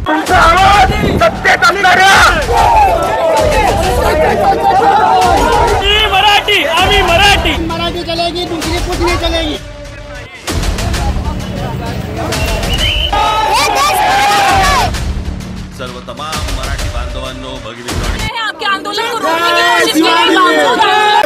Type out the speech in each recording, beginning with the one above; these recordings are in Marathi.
तुमचा आवाज सत्तेत आणणाऱ्या मराठी, आम्ही मराठी, मराठी चलेगी, दूसरी कुछ नहीं चलेगी। सर्व तमाम मराठी बांधवांनो, भगिनींनो, आपके आंदोलन को रोकने की कोशिश की गई।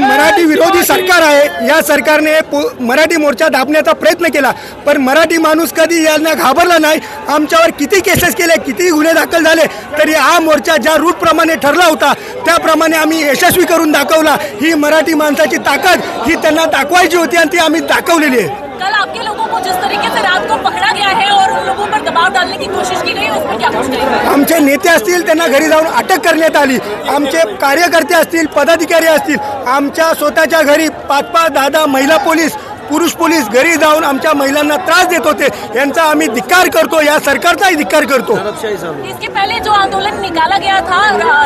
मराठी विरोधी सरकार आहे। या सरकारने मराठी मोर्चा दाबण्याचा प्रयत्न केला, पण मराठी माणूस कधी यांना घाबरला नाही। आमच्यावर किती केसेस केले, किती गुन्हे दाखल झाले, तरी हा मोर्चा ज्या रूट प्रमाणे ठरला होता त्याप्रमाणे आम्ही यशस्वी करून दाखवला। ही मराठी माणसाची ताकद ही त्यांना दाखवायची होती आणि ती आम्ही दाखवलेली आहे। कल आपके लोगों को जिस तरीके से रात को पकड़ा गया है और उन लोगों पर दबाव डालने की कोशिश की गई, उस पर क्या कुछ कहेंगे? आमचे नेते असतील त्यांना घरी जाऊन अटक करण्यात आली। आमचे कार्यकर्ते असतील, पदाधिकारी असतील, आमच्या स्वतःच्या घरी 5-5, 10-10 महिला पोलीस, पुरुष पोलीस घरी जाऊन आमच्या महिलांना त्रास देत होते। यांचा आम्ही धिक्कार करतो, या सरकारचाही धिक्कार करतो। इसके पहले जो आंदोलन निकाला गया था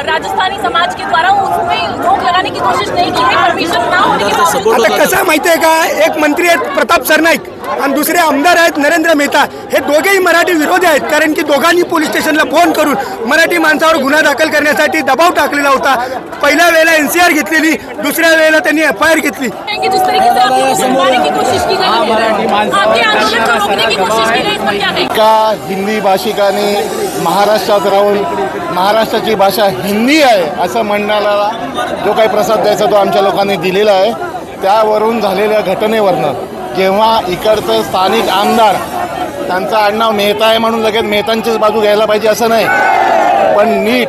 राजस्थानी समाज के द्वारा, उसमें रोक लगाने की कोशिश नहीं की गई, परमिशन ना होने के बावजूद। आता कसं माहिती आहे का, एक मंत्री आहेत प्रताप सरनाईक आणि दुसरे आमदार आहेत नरेंद्र मेहता। हे दोघेही मराठी विरोधी आहेत, कारण की दोघांनी पोलीस स्टेशनला फोन करून मराठी माणसावर गुन्हा दाखल करण्यासाठी दबाव टाकलेला होता। पहिल्या वेळेला एनसीआर घेतलेली, दुसऱ्या वेळेला त्यांनी एफआयआर घेतली। जिस तरीके से आपको संभालने की कोशिश की गई है, आपके आंदोलन को रोकने की कोशिश की गई, इस पर क्या कहेंगे? का हिंदी भाषिकांनी महाराष्ट्रात राहून महाराष्ट्राची भाषा हिंदी आहे असं म्हणण्याला जो काही प्रसाद द्यायचा तो आमच्या लोकांनी दिलेला आहे। त्यावरून झालेल्या घटनेवरनं जेव्हा इकडचं स्थानिक आमदार, त्यांचं आडनाव मेहता आहे म्हणून लगेच मेहतांचीच बाजू घ्यायला पाहिजे असं नाही, पण नीट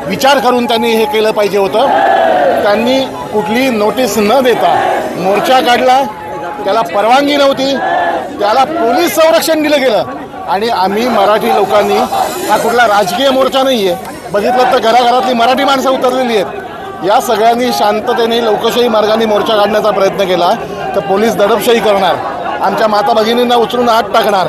विचार करून त्यांनी हे केलं पाहिजे होतं। त्यांनी कुठली नोटीस न देता मोर्चा काढला, त्याला परवानगी नव्हती, त्याला पोलीस संरक्षण दिलं गेलं आणि आम्ही मराठी लोकांनी, हा कुठला राजकीय मोर्चा नाही आहे, बघितलं तर घराघरातली मराठी माणसं उतरलेली आहेत। या सगळ्यांनी शांततेने लोकशाही मार्गाने मोर्चा काढण्याचा प्रयत्न केला तर पोलीस दडपशाही करणार, आमच्या माता भगिनींना उचलून आत टाकणार।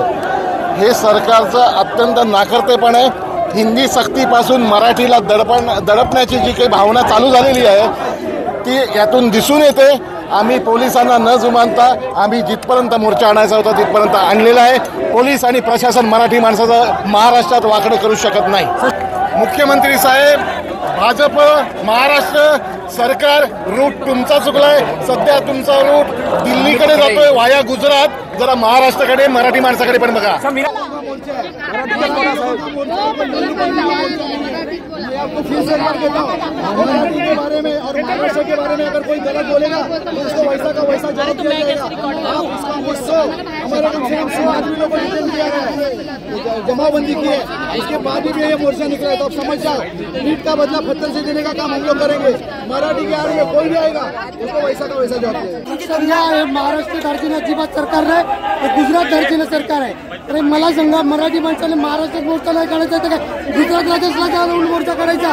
हे सरकारचं अत्यंत नाकर्तेपण आहे। हिंदी सक्तीपासून मराठीला दडपण्याची जी काही भावना चालू झालेली आहे ती यातून दिसून येते। आम्ही पोलिसांना न जुमानता आम्ही जिथपर्यंत मोर्चा आणायचा होता तिथपर्यंत आणलेला आहे। पोलीस आणि प्रशासन मराठी माणसाचं महाराष्ट्रात वाकडं करू शकत नाही। मुख्यमंत्री साहेब, भाजप, महाराष्ट्र सरकार, रूट तुमचा चुकलाय। सध्या तुमचा रूट दिल्लीकडे जातोय वाया गुजरात, जरा महाराष्ट्राकडे मराठी माणसाकडे पण बघा। आपको फिर से बात देता हूँ, मराठी के बारे में और महाराष्ट्र के बारे में अगर कोई गलत बोलेगा तो उसको वैसा का वैसा जवाब दिया जाएगा। आप उसका गुस्सा, हमारे कम से कम 100 आदमियों को डिटेन किया गया, जमाबंदी की है, उसके बाद भी ये मोर्चा निकला है। तो आप समझ जाओ, नीट का बदला पत्थर से देने का काम हम लोग करेंगे। मराठी के आड़ में कोई भी आएगा उसको वैसा का वैसा जवाब देगा। महाराष्ट्र दर्जेने अजिबात सरकार नाही, गुजरात दर्जेने सरकार आहे। तर मला सांगा, मराठी माणसाने महाराष्ट्रात मोर्चा नाही काढायचा तर काय गुजरात राजस्थानला जाऊन मोर्चा काढायचा?